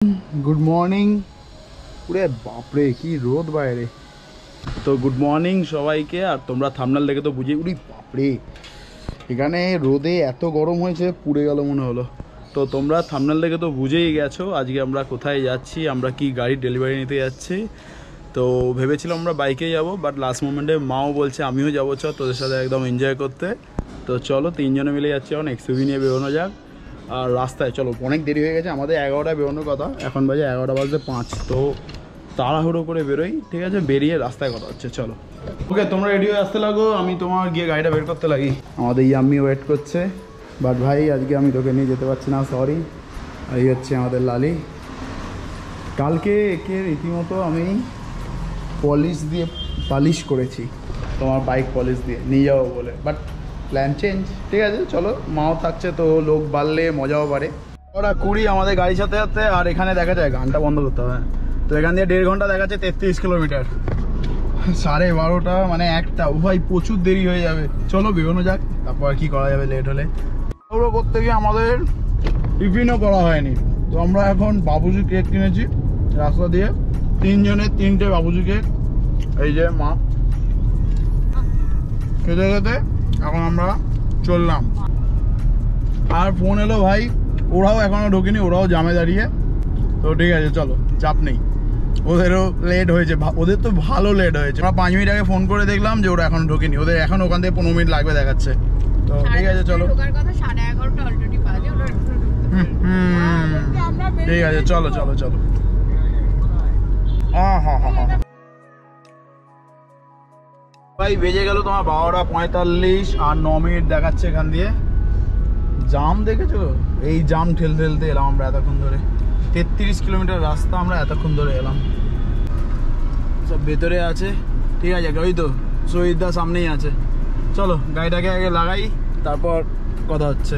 Good morning পুরে বাপরে কি রোদ বাইরে। তো গুড মর্নিং সবাইকে। আর তোমরা থাম্বনেল দেখে তো বুঝে উড়ি বাপরে এখানে রোদে এত গরম হয়েছে পুড়ে গেল মনে হলো। তো তোমরা থাম্বনেল দেখে তো বুঝেই গেছো আজকে আমরা কোথায় যাচ্ছি, আমরা কি গাড়ি ডেলিভারি নিতে যাচ্ছি। তো ভেবেছিলাম আমরা বাইকে যাব, বাট লাস্ট মোমেন্টে মাও বলছে আমিও যাবো, চ তোদের সাথে একদম এনজয় করতে। তো চলো তিনজনে মিলে যাচ্ছি, এখন এক্সইউভি নিয়ে বেরোনো যাক। আর রাস্তায় চলো অনেক দেরি হয়ে গেছে, আমাদের 11টায় বেরোনোর কথা, এখন বাজে 11:05। তো তাড়াহুড়ো করে বেরোই, ঠিক আছে? বেরিয়ে রাস্তায় কথা হচ্ছে, চলো। ওকে তোমরা রেডি হয়ে আসতে লাগো, আমি তোমার গিয়ে গাড়িটা বের করতে লাগি। আমাদের ইয়াম্মি ওয়েট করছে, বাট ভাই আজকে আমি তোকে নিয়ে যেতে পারছি না, সরি। এই হচ্ছে আমাদের লালি। কালকে একে রীতিমতো আমি পালিশ করেছি, তোমার বাইক পলিশ দিয়ে নিয়ে যাবো বলে, বাট প্ল্যান চেঞ্জ। ঠিক আছে চলো, মাও থাকছে তো লোক বাড়লে মজাও বাড়ে। ওরা 20 আমাদের গাড়ির সাথে সাথে। আর এখানে দেখা যায় গানটা বন্ধ করতে হবে, তো এখান দিয়ে 1.5 ঘন্টা দেখাচ্ছে 33 কিলোমিটার। 12:30 মানে 1টা, ও ভাই প্রচুর দেরি হয়ে যাবে। চলো বেরোনো যাক, তারপর কি করা যাবে লেট হলে। ওগুলো করতে গিয়ে আমাদের টিফিনও করা হয়নি, তো আমরা এখন বাবুজি কেক কিনেছি রাস্তা দিয়ে, 3 জনের 3টে বাবুজি কেক। এই যে মা খেতে খেতে এখন আমরা চললাম। আর ফোন এলো ভাই, ওরাও এখনো ঢোকেনি, ওরাও জামে দাঁড়িয়ে। তো ঠিক আছে চলো, চাপ নেই, ওদেরও লেট হয়েছে, ওদের তো ভালো লেট হয়েছে। আমরা 5 মিনিট আগে ফোন করে দেখলাম যে ওরা এখন ঢোকেনি, ওদের এখন ওখান থেকে 15 মিনিট লাগবে দেখাচ্ছে। তো ঠিক আছে চলো, ঠিক আছে চলো চলো চলো। ভাই বেজে গেল তোমার 12:45 আর 9 মিনিট দেখাচ্ছে এখান দিয়ে। জাম দেখেছো? এই জাম ঠেলতে ঠেলতে এলাম আমরা এতক্ষণ ধরে, 33 কিলোমিটার রাস্তা আমরা এতক্ষণ ধরে এলাম। সব ভেতরে আছে, ঠিক আছে? ওই তো শহীদদা সামনেই আছে। চলো গাড়িটাকে আগে লাগাই, তারপর কথা হচ্ছে।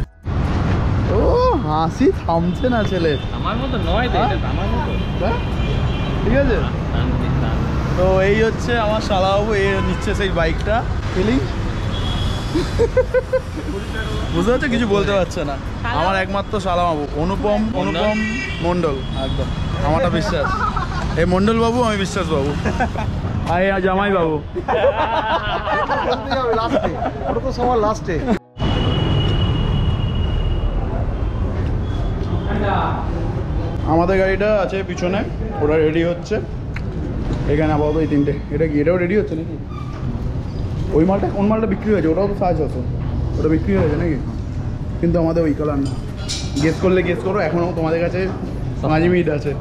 ও হাসি থামছে না ছেলে, আমার মতো নয় তো, এটা আমার মতো। ঠিক আছে। তো এই হচ্ছে আমার শালাবাবু, এ নিচ্ছে সেই বাইকটা। ফিলিং বুঝতে পারছো? কিছু বলতে পারছে না। আমার একমাত্র শালাবাবু অনুপম মন্ডল, একদম আমারটা বিশ্বাস। এই মন্ডল বাবু, আমি বিশ্বাস বাবু, আর জামাই বাবু। সবার লাস্টে আমাদের গাড়িটা আছে পিছনে, ওরা রেডি হচ্ছে। এখানে আপাতত এই 3টে, এটাও রেডি হচ্ছে নাকি? ওই মালটা, কোন মালটা বিক্রি হয়েছে? ওটাও তো সাইজ আছে, ওটা বিক্রি হয়েছে নাকি? কিন্তু আমাদের ওই কালার না। গেস করলে গেস করো, এখনও তোমাদের কাছে 5 মিনিট আছে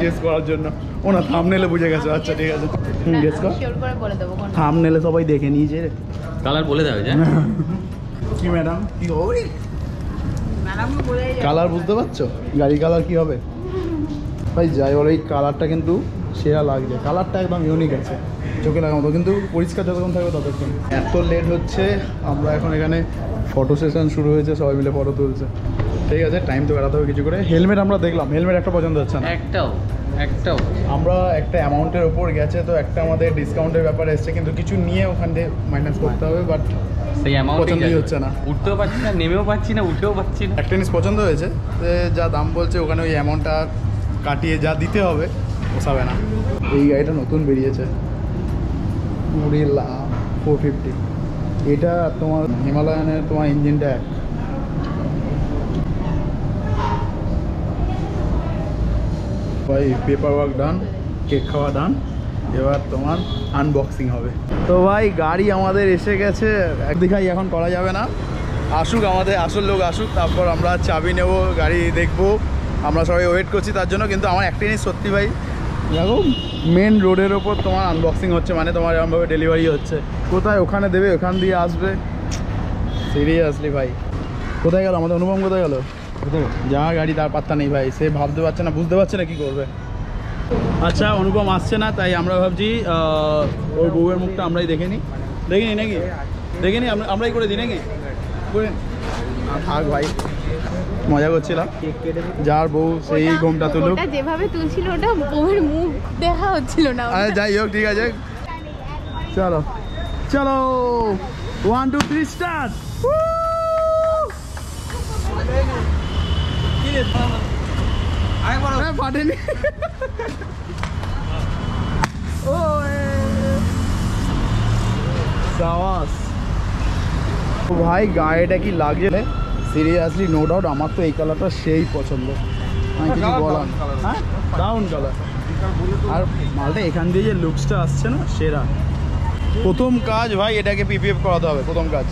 গেস করার জন্য। ও না, থাম্বনেলে বুঝে গেছে। আচ্ছা ঠিক আছে, গেস কর। থাম্বনেলে সবাই দেখে নিয়েছে। কালার বলে দেবে যে কি ম্যাডাম, কি হবে কালার? বুঝতে পারছো গাড়ি কালার কি হবে? ভাই যাই বলো, এই কালারটা কিন্তু সেরা লাগছে, কালারটা একদম ইউনিক আছে, চোখে লাগার মতো। কিন্তু পরিষ্কার যতক্ষণ থাকবে ততক্ষণ। এত লেট হচ্ছে, আমরা এখন এখানে ফটো সেশন শুরু হয়েছে, সবাই মিলে ফটো তুলছে। ঠিক আছে, টাইম তো কাটাতে হবে কিছু করে। হেলমেট আমরা দেখলাম, হেলমেট একটা পছন্দ হচ্ছে না, একটাও। আমরা একটা অ্যামাউন্টের ওপর গেছে, তো একটা আমাদের ডিসকাউন্টের ব্যাপারে এসছে, কিন্তু কিছু নিয়ে ওখান থেকে মাইনাস করতে হবে, বাট সেই অ্যামাউন্ট পছন্দই হচ্ছে না। উঠতেও পারছি না, নেমেও পাচ্ছি না, উঠেও পাচ্ছি না। একটা জিনিস পছন্দ হয়েছে, যা দাম বলছে ওখানে ওই অ্যামাউন্টটা কাটিয়ে যা দিতে হবে পোষাবে না। এই গাড়িটা নতুন বেরিয়েছে, 450। এটা তোমার হিমালয়ানের তোমার ইঞ্জিনটা এক। ভাই পেপার ওয়ার্ক ডান, কেক খাওয়া ডান, এবার তোমার আনবক্সিং হবে। তো ভাই গাড়ি আমাদের এসে গেছে, দেখাই এখন করা যাবে না, আসুক আমাদের আসল লোক আসুক, তারপর আমরা চাবি নেব, গাড়ি দেখবো। আমরা সবাই ওয়েট করছি তার জন্য। কিন্তু আমার একটা জিনিস সত্যি ভাই, দেখো মেন রোডের ওপর তোমার আনবক্সিং হচ্ছে, মানে তোমার এরকমভাবে ডেলিভারি হচ্ছে। কোথায় ওখানে দেবে, ওখান দিয়ে আসবে, সিরিয়াসলি ভাই। কোথায় গেল আমাদের অনুপম? কোথায় গেল? যা গাড়ি তার পাত্তা নেই ভাই, সে ভাবতে পারছে না, বুঝতে পারছে না কী করবে। আচ্ছা অনুপম আসছে না, তাই আমরা ভাবছি ওর বউয়ের মুখটা আমরাই দেখিনি নাকি? দেখিনি আমরাই করে দিই নাকি? থাক ভাই, মজা করছিলাম। যার বউ সেই ঘুমটা তুলুক, যেভাবে তুলছিল ওটা বউয়ের মুখ দেখা হচ্ছিল না। আরে যাই হোক, ঠিক আছে চলো চলো, 1 2 3 স্টার্ট। হ্যাঁ, ফাটেনি। ও সাবাস ভাই, গায়েটা কি লাগছে সিরিয়াসলি, নো ডাউট। আমার তো এই কালারটা সেই পছন্দ, আমি কিছু বলার। হ্যাঁ, ডাউন কালার। আর মালটা এখান দিয়ে যে লুকসটা আসছে না, সেরা। প্রথম কাজ ভাই, এটাকে পিপিএফ করাতে হবে। প্রথম কাজ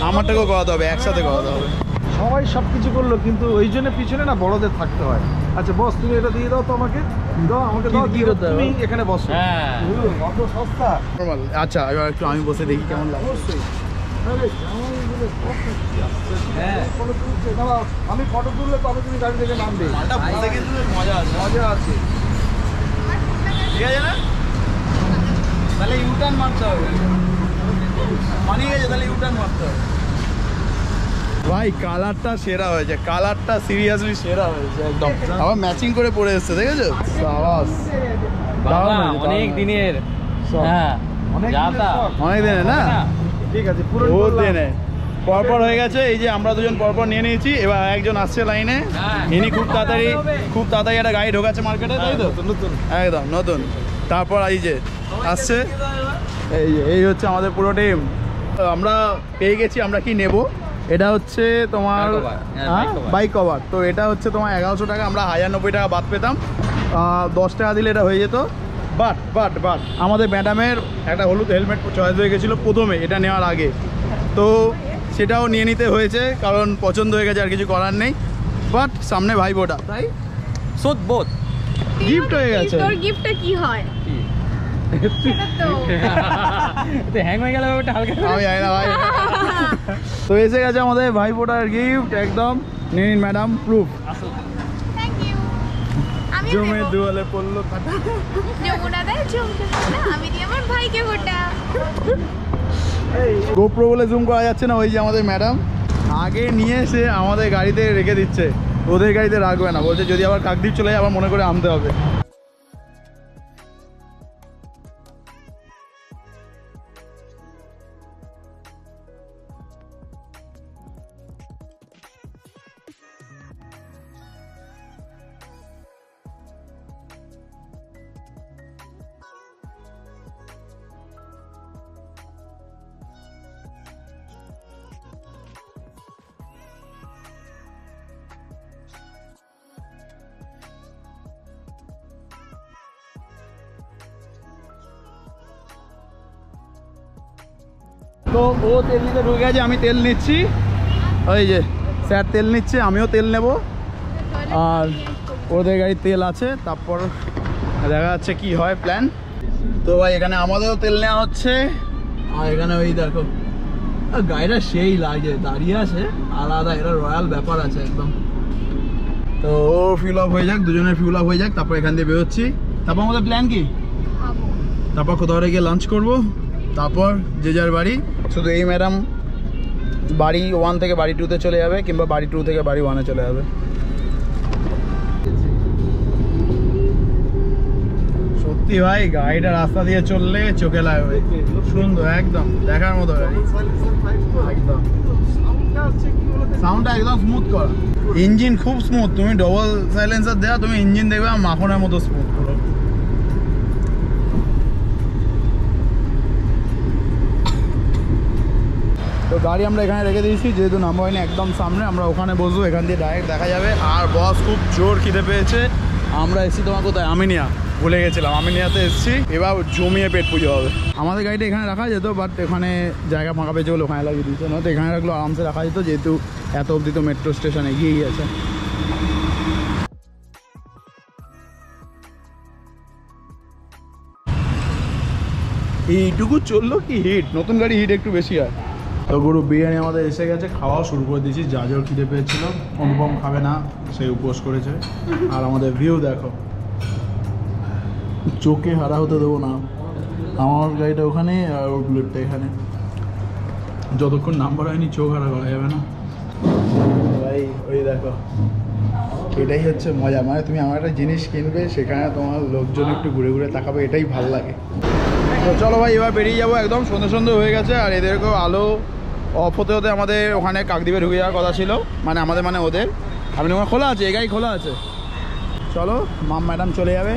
আমারটাকেও করাতে হবে, একসাথে করাতে হবে। সবাই সব কিছু করলো, কিন্তু ওই জন্য পিছনে না বড়দের থাকতে হয়। আচ্ছা বস, তুমি এটা দিয়ে দাও তো আমাকে, দাও আমাকে, দাও কি করতে হবে? তুমি এখানে বসো। হ্যাঁ অত সস্তা। নরমাল। আচ্ছা, এবার একটু আমি বসে দেখি কেমন লাগে। হ্যাঁ, ফটো তুলছে, দাঁড়াও, আমি ফটো তুললে তবে তুমি গাড়ি থেকে নামবে। মালটা বসে কিন্তু বেশ মজা আছে। মজা আছে। ঠিক আছে না? তাহলে ইউটার্ন মারতে হবে। মানিয়ে গেছে, তাহলে ইউটার্ন মারতে হবে। ভাই কালারটা সেরা হয়েছে, কালারটা সিরিয়াসলি সেরা হয়েছে একদম। আবার ম্যাচিং করে পরে এসছে, দেখেছো? সাবাস। বাবা, দারুণ হয়েছে, অনেক দারুণ দিনের। সব। হ্যাঁ অনেক যা তা। অনেক দিনে না? ঠিক আছে, পুরো ও দিনে পরপর হয়ে গেছে। এই যে আমরা দুজন পরপর নিয়ে নিয়েছি, এবার একজন আসছে লাইনে। হ্যাঁ। ইনি খুব তাড়াতাড়ি একটা গাড়ি ঢোকাচ্ছে মার্কেটে, তাই তো? নতুন। একদম নতুন। তারপর এই যে আসছে, এই হচ্ছে আমাদের পুরো টিম। আমরা পেয়ে গেছি, আমরা কি নেব। এটা হচ্ছে তোমার Bike cover, হ্যাঁ, bike cover। Bike cover. তো এটা হচ্ছে তোমার 1100 টাকা, আমরা 1090 টাকা বাদ পেতাম। 10 টাকা দিলে এটা হয়ে যেত। বাট আমাদের ম্যাডামের একটা হলুদ হেলমেট চয়েস হয়ে গেছিলো প্রথমে, এটা নেওয়ার আগে। তো সেটাও নিয়ে নিতে হয়েছে, কারণ পছন্দ হয়ে গেছে, আর কিছু করার নেই। বাট সামনে ভাইফোঁটা, তাই সুদ বোধ। গিফট হয়ে গেছে। তোর গিফটটা কি হয় সেটা তো হ্যাং হয়ে গেল ওটা হালকা। আমি জানি না ভাই। তো এসে গেছে আমাদের ভাইফোঁটার গিফট, একদম নিন ম্যাডাম, প্রুফ। Thank you. আমি জমে দুয়ালে পড়লো কাটা। যমুনা দেয় যমুনা, আমি দিই আমার ভাইকে গোটা। গোপ্রো বলে জুম করা যাচ্ছে না, ওই যে আমাদের ম্যাডাম আগে নিয়ে এসে আমাদের গাড়িতে রেখে দিচ্ছে, ওদের গাড়িতে রাখবে না, বলছে যদি আবার কাকদ্বীপ চলে যায় আবার মনে করে আনতে হবে। তো ও তেল নিতে ঢুকে গেছে, আমি তেল নিচ্ছি। ওই যে স্যার তেল নিচ্ছে, আমিও তেল নেব। আর ওদের গাড়ির তেল আছে, তারপর দেখা যাচ্ছে কি হয় প্ল্যান। তো ভাই এখানে আমাদেরও তেল নেওয়া হচ্ছে। আর এখানে ওই দেখো গাড়িটা সেই লাগে, দাঁড়িয়ে আছে আলাদা, এটা রয়্যাল ব্যাপার আছে একদম। তো ও ফিল আপ হয়ে যাক, দুজনের ফিল আপ হয়ে যাক, তারপর এখান দিয়ে বেরোচ্ছি। তারপর আমাদের প্ল্যান কি? তারপর কোথাও গিয়ে লাঞ্চ করবো, তারপর যে যার বাড়ি। শুধু এই ম্যাডাম বাড়ি 1 থেকে বাড়ি 2-তে চলে যাবে, কিংবা বাড়ি 2 থেকে বাড়ি 1-এ চলে যাবে। সত্যি ভাই গাড়িটা রাস্তা দিয়ে চললে চোখে লাগবে, সুন্দর একদম দেখার মতো গাড়ি একদম। সাউন্ডটা একদম স্মুথ করা, ইঞ্জিন খুব স্মুথ। তুমি ডবল সাইলেন্সার দেওয়া, তুমি ইঞ্জিন দেখবে মাখনের মতো স্মুথ পুরো। তো গাড়ি আমরা এখানে রেখে দিয়েছি, যেহেতু নামা হয়নি, একদম সামনে। আমরা ওখানে বসবো, এখান দিয়ে ডাইরেক্ট দেখা যাবে। আর বস খুব জোর খিদে পেয়েছে। আমরা এসেছি তোমার কোথায়, আমিনিয়া, ভুলে গেছিলাম, আমিনিয়াতে এসেছি। এবার জমিয়ে পেট পুজো হবে। আমাদের গাড়িটা এখানে রাখা যেত, বাট এখানে জায়গা ফাঁকা পেয়েছে বলে ওখানে লাগিয়ে দিয়েছে, নয়তো এখানে রাখলেও আরামসে রাখা যেত, যেহেতু এত অবধি তো মেট্রো স্টেশন এগিয়ে গিয়েছে। এইটুকু চললো কি হিট, নতুন গাড়ি হিট একটু বেশি হয়। তো গরু বিরিয়ানি আমাদের এসে গেছে, খাওয়াও শুরু করে দিয়েছি। যা জোর খিদে পেয়েছিল, অনুপম খাবে না, সে উপোস করেছে। আর আমাদের ভিউ দেখো, চোখে হারা হতে দেবো না। আমার গাড়িটা ওখানে আর ওর বুলেটটা এখানে, যতক্ষণ নাম্বার হয়নি চোখ হারা করা যাবে না ভাই। ওই দেখো, এটাই হচ্ছে মজা। মানে তুমি আমার একটা জিনিস কিনবে, সেখানে তোমার লোকজন একটু ঘুরে ঘুরে তাকাবে, এটাই ভাল লাগে। তো চলো ভাই এবার বেরিয়ে যাবো, একদম সন্ধ্যে হয়ে গেছে। আর এদেরকেও আলো অফ হতে হতে আমাদের ওখানে কাকদ্বীপে ঢুকে যাওয়ার কথা ছিল, মানে আমাদের মানে ওদের। আপনি আমার খোলা আছে, এই গাড়ি খোলা আছে। চলো মাম ম্যাডাম চলে যাবে,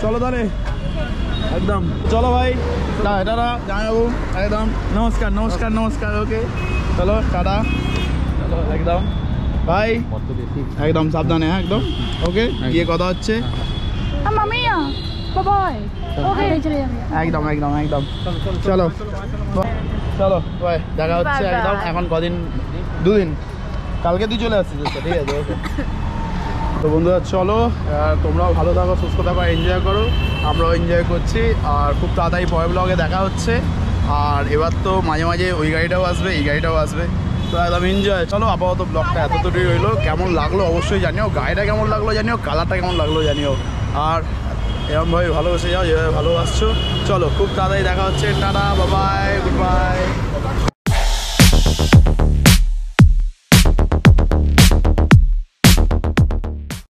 চলো তাহলে একদম। চলো ভাই, টাটা জানাবো একদম। নমস্কার নমস্কার নমস্কার, ওকে চলো টাটা, চলো একদম ভাই, একদম সাবধানে, হ্যাঁ একদম ওকে, গিয়ে কথা হচ্ছে মামিয়া বাবাই ওকে চলে যাবে একদম একদম একদম। চলো চলো ভাই, দেখা হচ্ছে Bye bye. একদম। এখন কদিন, 2 দিন, কালকে তুই চলে আসছিস তো, ঠিক আছে ওকে। তো বন্ধুরা চলো, তোমরাও ভালো থাকো, সুস্থ থাকো, এনজয় করো, আমরাও এনজয় করছি। আর খুব তাড়াতাড়ি পরের ব্লগে দেখা হচ্ছে। আর এবার তো মাঝে মাঝে ওই গাড়িটাও আসবে, এই গাড়িটাও আসবে, তো একদম এনজয়। চলো আপাতত ব্লগটা এতটুকুই রইলো। কেমন লাগলো অবশ্যই জানিও, গাড়িটা কেমন লাগলো জানিও, কালারটা কেমন লাগলো জানিও। আর এরকমভাবে ভালোবেসে যাও যেভাবে ভালোবাসছো। চলো খুব তাড়াতাড়ি দেখা হচ্ছে, টাটা বাবাই, গুড বাই।